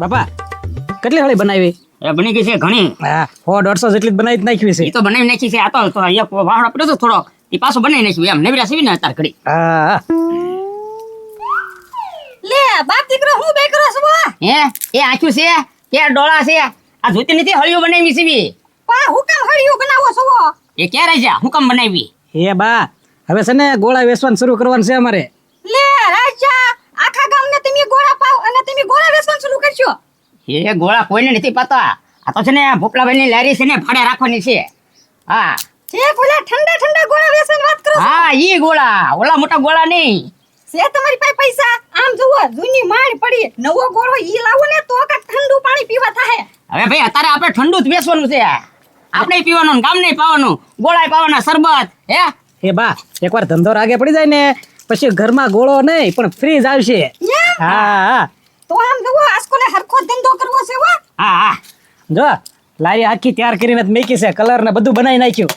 બાપા કેટલી હળી બનાવી? એ બની ગઈ છે ઘણી. હા 100-150 જેટલી જ બનાવી જ નાખી છે. એ તો બનાવી નાખી છે. આ તો અહીંયા વાહણ પડ્યો તો થોડો એ પાછું બનાવી નાખ્યું એમ નવીરા સીવી ને અત્યારે ઘડી. હા લે બાપ દીકરો હું બે કરો છો? હે એ આંખ્યું છે કે ડોળા છે? આ જોતી નથી હળિયું બનાવી સીવી. પા હુકમ હળિયું બનાવો છો? એ ક્યારે છે હું કામ બનાવી? હે બા હવે છે ને ગોળા વેચવાનું શરૂ કરવાનું છે અમારે. લે રાજા આખા ગામને તમે ગોળા પાવ અને તમે ગોળા વેચવાનું શરૂ કરશો? એ ગોળા કોઈને નથી પતા. આ તો છે ને ભોપલાભાઈની લારી છે ને ભાડે રાખવાની છે. હા જે બોલા ઠંડા ઠંડા ગોળા વેચવાની વાત કરો છો? હા ઈ ગોળા ઓલા મોટા ગોળા નહીં. છે તમારી પાસે પૈસા? આમ જુઓ જૂની માળ પડી નવો ગોળો ઈ લાવો ને તો કાક ઠંડુ પાણી પીવા થાય. હવે ભાઈ અત્યારે આપણે ઠંડુ જ વેચવાનું છે. આપણે પીવાનું ગામ નહીં પાવાનું ગોળાય પાવાના શરબત. હે બા એકવાર ધંધો રાગે પડી જાય ને પછી ઘરમાં ગોળો નહીં પણ ફ્રીજ આવશે. હા તો આમ જુઓ આસ્કોને હરખો ધંધો કરવો છે હો. હા જો લારી આખી તૈયાર કરીને જ મેકી છે કલર ને બધું બનાવી નાખ્યું.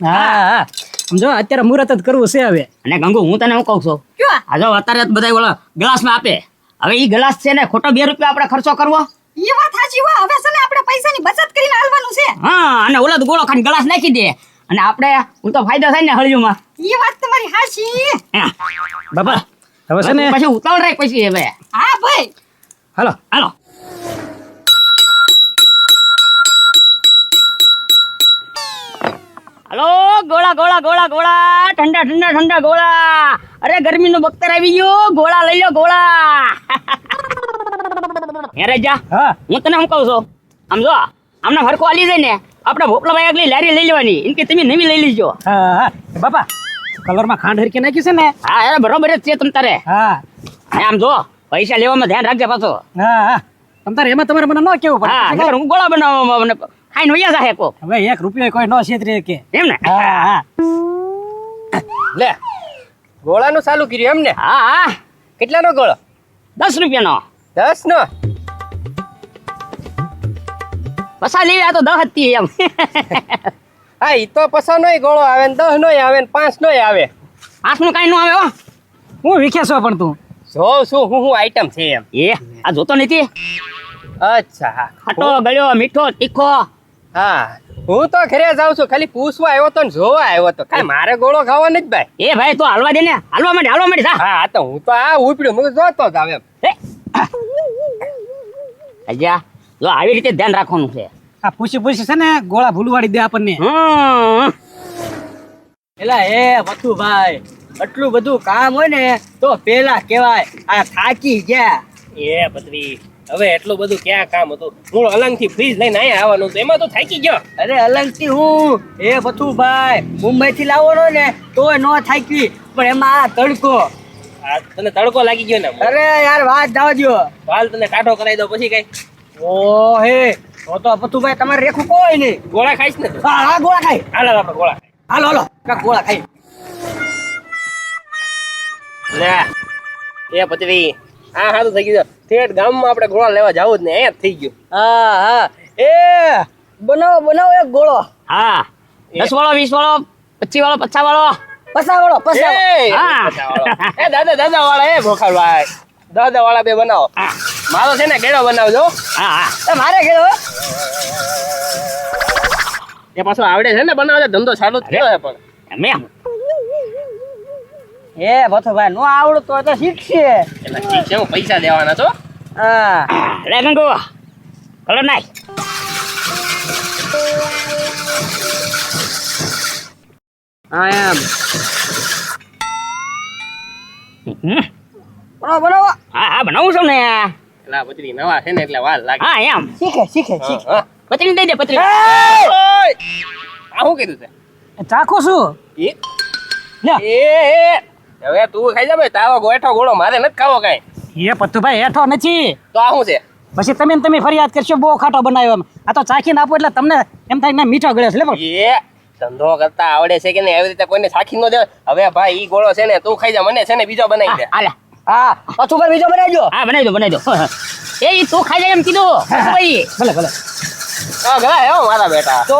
હા સમજો અત્યારે મુહૂર્ત જ કરવું છે હવે. અને ગંગુ હું તને શું કહું છું કયો? આ જો અત્યારે બધા ઓલા ગ્લાસમાં આપે. હવે ઈ ગ્લાસ છે ને ખોટો 2 રૂપિયા આપણે ખર્ચો કરવો. ઈ વાત સાચી હો. હવે છે ને આપણે પૈસાની બચત કરીને હાલવાનું છે. હા અને ઓલા તો ગોળો ખાઈને ગ્લાસ નાખી દે અને આપણે ઉલટો ફાયદો થાય ને હળિયુંમાં. ઈ વાત તમારી સાચી. બાપા હવે છે ને પછી ઉતાવળ રાખ પછી હવે. હા ભાઈ હાલો હાલો હાલો ગોળા ગોળા ગોળા ગોળા ઠંડા ઠંડા ઠંડા ગોળા. અરે ગરમીનો બખ્તર આવી ગયો. ગોળા લઈ લો ગોળા. હે રાજા હા હું તને શું કહું છું આમ જો આમને હરખો આલી જાય ને આપણે ભોપલાભાઈ આગલી લારી લઈ લેવાની એમ કે તમે નવી લઈ લેજો. હા બાપા કલરમાં ખાંડ હરકી નાખી છે ને. હા અરે બરોબર જ છે તમ તારે. હા આમ જો પૈસા લેવામાં ધ્યાન રાખજે પાછો. હા તમ તારે એમાં તમારે મને ન કેવું હા પડે. નકર હું ગોળા બનાવવા ખાઈને વયા જાહે કો હવે 1 રૂપિયો કોઈ ન છેતરી કે. એમ ને. હા લે ગોળાનું ચાલુ કર્યું એમ ને? હા હા કેટલાનો ગોળો? 10 રૂપિયાનો. 10 નો? પસા લેવી આ તો 10 હતી એમ. હા ઈ તો પછા નોય ગોળો આવે ને 10 નોય આવે ને 5 નોય આવે. 5 નું કઈ નો આવે હો. હું વિખેશો પણ તું જો શું હું આઈટમ છે એમ. એ આ જોતો નથી. અચ્છા ખાટો ગળ્યો મીઠો તીખો. હા હું તો ઘરે જાઉં છું ખાલી પૂછવા આવ્યો તો ને જોવા આવ્યો તો. કાંઈ મારે ગોળો ખાવો નથી ભાઈ. એ ભાઈ તો હાલવા દે ને. હાલવા માંડી જા. હા આ તો હું તો આ ઉપડ્યો હું જોતો જ આવે એમ. અજા જો આવી રીતે ધ્યાન રાખવાનું છે. આ પૂછી છે ને ગોળા ભૂલવાડી દે આપણને. એલા એ વતુભાઈ આટલું બધું કામ હોય ને તો પેલા કેવાય આ થાકી ગયા. એ બદરી હવે એટલું બધું ક્યાં કામ હતું. હું અલંગથી ફ્રીજ લઈને અહીંયા આવવાનું હતું એમાં તો થાકી ગયો. અરે અલંગથી હું એ વતુભાઈ મુંબઈ થી લાવવાનો ને તોય નો થાકી પણ એમાં આ તડકો. આ તને તડકો લાગી ગયો ને? અરે યાર વાત જવા દ્યો. હાલ તને કાઢો કરાવી દો પછી કઈ. ઓ હે તો વતુભાઈ તમારે રેખું કોઈ નહીં. ગોળા ખાઈશ ને તું? હા ગોળા ખાઈ. હાલ આપણે ગોળા ખાઈ. હાલો હાલો કાક ગોળા ખાઈ. લે એ પતરી હા સારું થઈ ગયું. ઠેઠ ગામમાં આપણે ગોળા લેવા જાવું જ ને અહીંયા જ થઈ ગયું. હા એ બનાવો એક ગોળો. હા 10 વાળો 20 વાળો 25 વાળો 50 વાળો. પસા ગોળો પસા. હા. એ દાદા વાળા એ ભોખાડભાઈ દાદા વાળા બે બનાવો. મારો છે ને ગેડો બનાવજો. હા હા મારે કેવો એ પાછો આવડે છે ને બનાવજો. ધંધો ચાલુ જ થયો છે પણ. એમ એ વતુભાઈ નો આવડતો તો શીખશે. એટલે ઠીક છે હું પૈસા દેવાના છો. હા લે ગંગુ કલર નાખ. હા એમ હમ. બનાવો. હા બનાવું છું ને. એટલે આ પતરી નવા છે ને એટલે વાર લાગે. હા એમ શીખે હા. પતરી દઈ દે પતરી. ઓય! આ શું કીધું છે? ચાખો શું એ લે એ હવે તું ખાઈ જા ભાઈ. તાવો ગોઠો ગોળો મારે નથી ખાવો કાંઈ. એ પત્તુભાઈ હેઠો નથી. તો આ શું છે? પછી તમે ફરિયાદ કરશો બહુ ખાટો બનાવ્યો એમ. આ તો ચાખીને આપો એટલે તમને એમ થાય ને મીઠો ગળે છે. લે પણ એ ધંધો કરતા આવડે છે કે નહીં એવી રીતે કોઈને સાખી ન દેવાય. હવે ભાઈ ઈ ગોળો છે ને તું ખાઈ જા. મને છે ને બીજો બનાવી દે. હાલે હા વતુભાઈ બીજો બનાવજો. હા બનાવી દો. એ તું ખાઈ જાય એમ કીધું ભાઈ. ભલે હા ગયા હે મારા બેટા. તો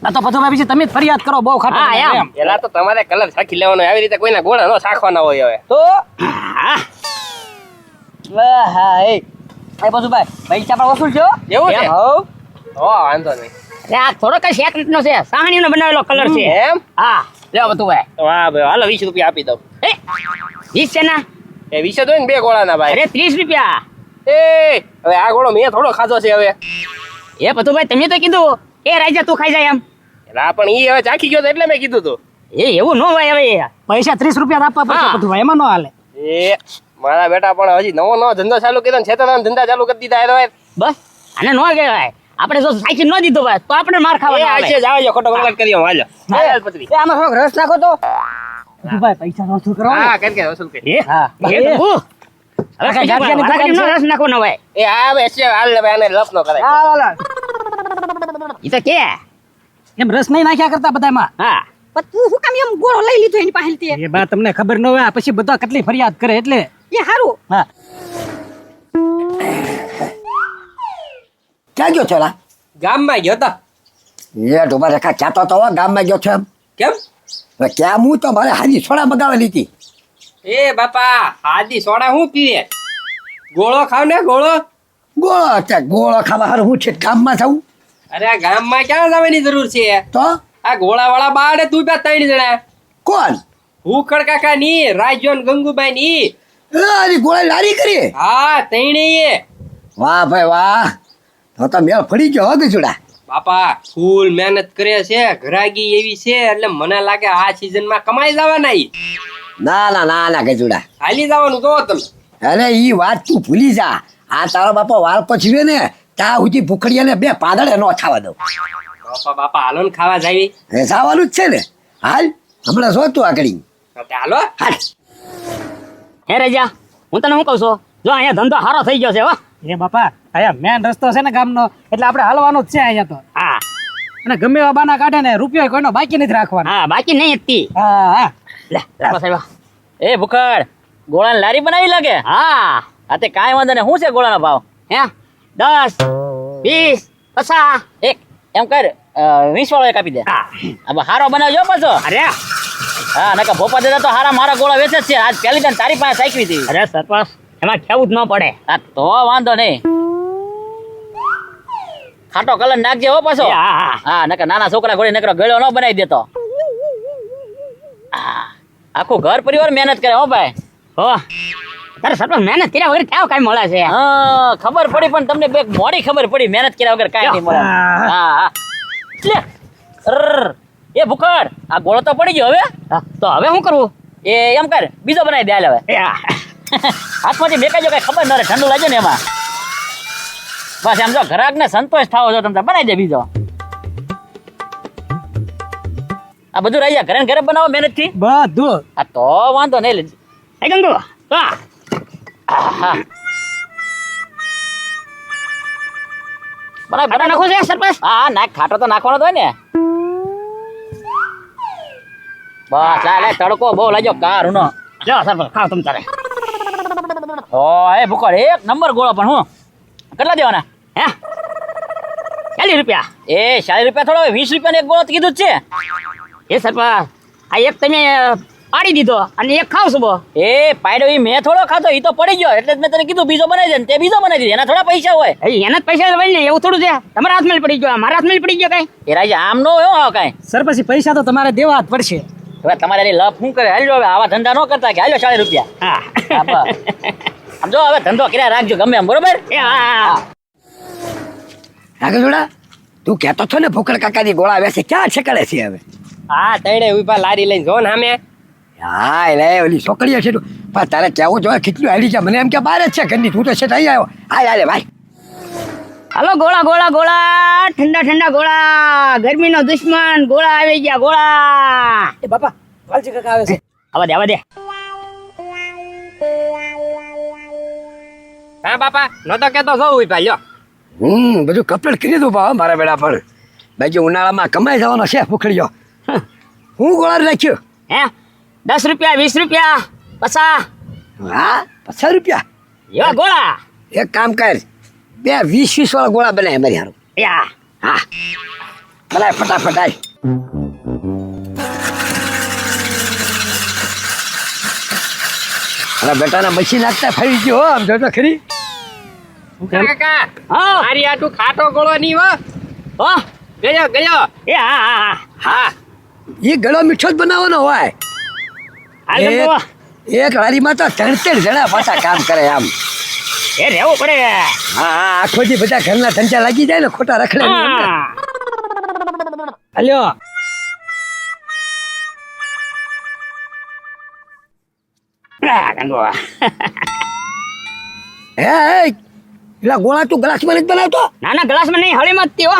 આ તો પત્તુભાઈ પછી તમે જ ફરિયાદ કરો બહુ ખાટો હા, બનાવ્યો એમ. એમ. પેલા તો તમારે કલર સાખી લેવાનો. આવી રીતે કોઈના ગોળા ન સાખવાના હોય હવે. તો હા હા એ બસુભાઈ પૈસા પણ વસૂલ છો એવું છે? હવ હો વાંધો નહીં. અરે આ થોડો કઈ શેક નો છે સાહણીનો બનાવેલો કલર છે એમ? હા લ્યો બતુભાઈ વાહ ભાઈ હાલો 20 રૂપિયા આપી દઉં. એ 20 છે ના એ 20 જ હોય ને 2 ગોળાના ભાઈ. અરે 30 રૂપિયા એ હવે આ ગોળો મેં થોડો ખાધો છે હવે. એ બતુભાઈ તમે તો કીધું એ રાજા તું ખાઈ જાય એમ ના પણ ઈ હવે ચાખી ગયો તો એટલે મેં કીધું તું. એ એવું ન હોય હવે પૈસા 30 રૂપિયા આપવા પડશે હા. બધું એમાં ન હાલે. એ મારા બેટા પણ હજી નવો ધંધો ચાલુ કર્યો ને છેતરવાનો ધંધા ચાલુ કરી દીધા એ તો ભાઈ. બસ આને ન કહેવાય આપણે જો સાયકલ ન દીધો ભાઈ તો આપણે માર એ ખાવાનો આશે આવે. જાવ જો ખોટો કલાક કર્યો હાલો. હાલ પતરી. એ આમાં થોડોક રસ નાખો તો બધુભાઈ પૈસા વસૂલ કરો ને. હા કે વસૂલ કરી. એ હા એ તો હવે કઈ ગાંઠિયાની દુકાન નો છે? રસ નાખો ન ભાઈ એ આ હવે છે હાલ ને ભાઈ આને લપ નો કરાય. ઈ તો કે એમ રસ નહીં નાખ્યા કરતા બધામાં. હા પણ તું શું કામ એમ ગોળો લઈ લીધો એની પાસેથી? એ બા તમને ખબર ન હોય પછી બધા કેટલી ફરિયાદ કરે એટલે. એ હારું. હા ક્યાં ગયો છો લા? ગામમાં ગયો તો. એ ડોબા રેખા કહેતો તો હો, ગામમાં ગયો છો એમ. કેમ? હવે ક્યાં હું તો મારે હાજી સોડા મગાવેલી હતી. એ બાપા હાદી સોડા હું પીએ? ગોળો ખાવ ને ગોળો. ગોળો છે, ગોળો ખાવા હારું હું છે ગામમાં થવું અરે આ ગામમાં ક્યાં જવાની જરૂર છે? તો આ ગોળા વાળા બાડે તું બે 3 જણા. કોણ? ભૂખડ કાકા ની, રાજ્યો ને ગંગુબાઈ ની. અરે ગોળા લારી કરી. હા તૈણી. વાહ ભાઈ વાહ, તો તો મેળ પડી ગયો હો ગજુડા. બાપા ફૂલ મહેનત કરે છે, ઘરાગી એવી છે એટલે મને લાગે આ સીઝન માં કમાઈ જવાના ઈ. ના ના ના ના ગજુડા, હાલી જવાનું તો તમે. અરે ઈ વાત તું ભૂલી જા. આ તારો બાપા વાળ પછવે ને ત્યાં સુધી ભૂખડિયાને 2 પાદળે નો ખાવા દઉં. બાપા હાલો ને ખાવા જાવી. એ જવાનું જ છે ને. હાલ હમણાં જો તું આગળ હાલો. હાલ. હે રાજા હું તને શું કહું છું જો અહીંયા ધંધો સારો થઈ ગયો છે હો એ બાપા અહીંયા મેન રસ્તો છે ને ગામનો એટલે આપણે હાલવાનો જ છે અહીંયા તો. હા અને ગમે એવા બાના કાઢે ને રૂપિયો કોઈનો બાકી નથી રાખવાનો. હા બાકી નહીં હતી હા હા લે લાવો સાહેબ એ ભૂખડ ગોળાની લારી બનાવી લાગે હા આ તે કાંઈ વાંધો નહીં શું છે ગોળાનો ભાવ હે 10 20 50 એક એમ કર 20 વાળો એક આપી દે હા હવે હારો બનાવજો પાછો અરે હા નકા ભોપા દાદા તો હારા મારા ગોળા વેચે જ છે આજ પહેલી તને તારી પાસે સાચવી હતી અરે સરપંચ એમાં કેવું જ ન પડે હા તો વાંધો નહીં ખાટો કલર નાખજે હો પાછો હા નકર નાના છોકરા ઘોડી નકર ગળ્યો ન બનાવી દેતો આખું ઘર પરિવાર મહેનત કરે હો ભાઈ હો તારે સરપંચ મહેનત કર્યા વગર ક્યાં કાંઈ મળે છે હા ખબર પડી પણ તમને બે મોડી ખબર પડી મહેનત કર્યા વગર કાંઈ નહીં મળે હા હા લે એ ભૂખડ આ ગોળો તો પડી ગયો હવે તો હવે શું કરવું એ એમ કર બીજો બનાવી દે હાલ હવે હાથમાંથી મેકાઈ જો કઈ ખબર ન રહે ઠંડુ લાગે ને એમાં બસ એમ જો ઘરાક ને સંતોષ થાવો જો તમે બનાવી દે બીજો આ બધું રહી જાય ઘરે ને ઘરે બનાવો મહેનત થી બધું. આ તો વાંધો નહીં લેજે એ ગંગુ હા હા બનાવી નાખો છે સરપંચ હા નાખ ખાટો તો નાખવાનો તો હોય ને બસ લે તડકો બહુ લાગ્યો કારું નો લ્યો સરપંચ ખાવ તમ તારે ઓ એ ભૂખડ એક નંબર ગોળો પણ હું કેટલા દેવાના હે 40 રૂપિયા એ 40 રૂપિયા થોડો 20 રૂપિયાનો એક ગોળો તો કીધું જ છે એ સરપંચ આ એક તમે પાડી દીધો અને એક ખાવ છો એ પાડ્યો એ મેં થોડો ખાધો એ તો પડી ગયો એટલે જ મેં તને કીધું બીજો બનાવી દે ને તે બીજો બનાવી દીધો એના થોડા પૈસા હોય એના જ પૈસા હોય ને એવું થોડું છે તમારા હાથમાં પડી ગયો મારા હાથમાં પડી ગયો કઈ એ રાજા આમ નો હોય હો કઈ સરપંચ પૈસા તો તમારે દેવા જ પડશે. હવે તમારે એની લપ શું કરે હાલ્યો હવે આવા ધંધા ન કરતા કે હાલ્યો 40 રૂપિયા હા આમ જો હવે ધંધો કર્યા રાખજો ગમે એમ બરોબર ગજુડા, તું કહેતો છો ને ભૂખડ કાકાની ગોળા વેચે ક્યાં ઠેકાડે છે હવે? હા તૈડે ઉભા લારી લઈને જો ને સામે. હા લે ઓલી છોકરીઓ છે પણ તારે કેવું જોઈએ કેટલું હાલી છે મને એમ કે બહાર જ છે ઘરની તું તો છે અહીં આવ્યો હાય હાલે ભાઈ હાલો ગોળા ગોળા ગોળા ઠંડા ઠંડા ગોળા ગરમીનો દુશ્મન ગોળા આવી ગયા ગોળા એ બાપા વાલજી કાકા આવે છે. આવા દે હા બાપા નતો કેતો સૌ ઉભા લ્યો. બધું કપલેટ કરી દઉં ભાવ મારા બેડા પર બાજુ ઉનાળામાં કમાઈ જવાનો છે ભૂખડીઓ હું ગોળા રાખ્યો હે 10 રૂપિયા 20 રૂપિયા 50 હા 50 રૂપિયા એવા ગોળા એક કામ કર 2 20 વાળા ગોળા બનાય મારી હારું યા હા બનાય ફટાફટ આય મારા બેટાના મશીન નાખતા ફરી ગયો હો, આમ જોતો ખરી. કાકા હા મારી આટું ખાટો ગોળો નહીં હો. હો ગયો એ હા હા હા હા એ ગળો મીઠો જ બનાવવાનો હોય. હાલ તમે જોવો. એક લારીમાં તો 3 જણા પાછા કામ કરે આમ. એ રહેવું પડે હા આખો દી બધા ઘરના ધંધા લાગી જાય ને ખોટા રખડે ને. હા. હાલ્યો આ ગંગો. હે પેલા ગોળા તું ગ્લાસમાં નથી બનાવતો? ના ના ગ્લાસમાં નહીં હળીમાં જ તે હો.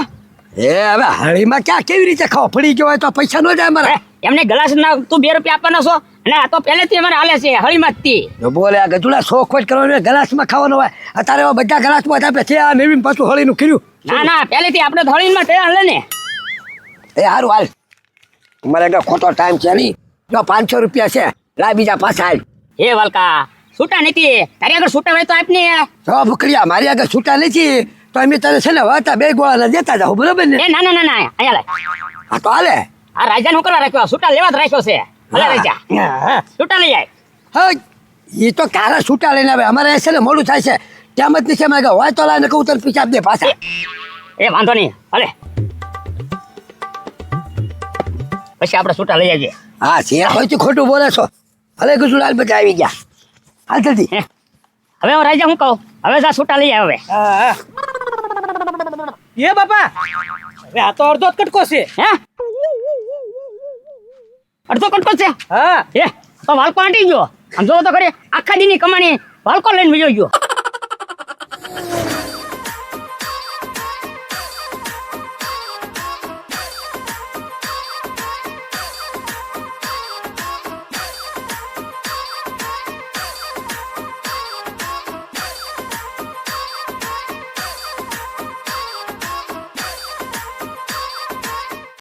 એ હવે હળીમાં ક્યાં કેવી રીતે ખાવ પડી ગયો હોય તો પૈસા ન જાય મારા. એમને ગ્લાસ ના તું 2 રૂપિયા આપવાના છો અને આ તો પહેલેથી અમારે હાલે છે હળીમાં જ તી. જો બોલે આ ગજુડા શોખ જ કરવાનો ગ્લાસમાં ખાવાનો હોય. અત્યારે એવા બધા ગ્લાસમાં જ આપે છે આ નેવીન પાછું હળીનું કર્યું. ના ના પહેલેથી આપણે તો હળીમાં તે હાલે ને. એ હારું હાલ અમારે કઈ ખોટો ટાઈમ છે નહીં. જો 500 રૂપિયા છે લા બીજા પાછા હાલ. એ વાલકા છૂટા નથી તારી આગળ છૂટા હોય તો આપને. જો ભૂખડિયા મારી આગળ છૂટા નથી તો અમે તને છે ને વાતા 2 ગોળા દેતા જાવ બરોબર ને? એ ના ના ના ના અહીંયા લે. હા તો હાલે. આ રાજાને કરવા રાખ્યો છૂટા લેવા જ રાખ્યો છે. ભલે રાજા હા છૂટા લઈ આય. હા એ તો કારા છૂટા લઈને આવે અમારે છે ને મોડું થાય છે તેમ જ નથી અમારે હોય તો લાઈને કહું તને પીછા દે પાછા. એ વાંધો નહીં ભલે પછી આપણે છૂટા લઈ આવીએ. હા છે હોય તો ખોટું બોલે છો. ભલે ગજુલાલ બધા આવી ગયા હાલ જલ્દી. હવે હું રાજા હું કહું હવે જા છૂટા લઈ આવે. હા એ બાપા હવે આ તો અડધો જ કટકો છે. હે અડધો કટકો છે. હા એ તો વાલકો આંટી ગયો. આમ જોવો તો ખરી આખા દીની કમાણી વાલકો લઈને વયો ગયો.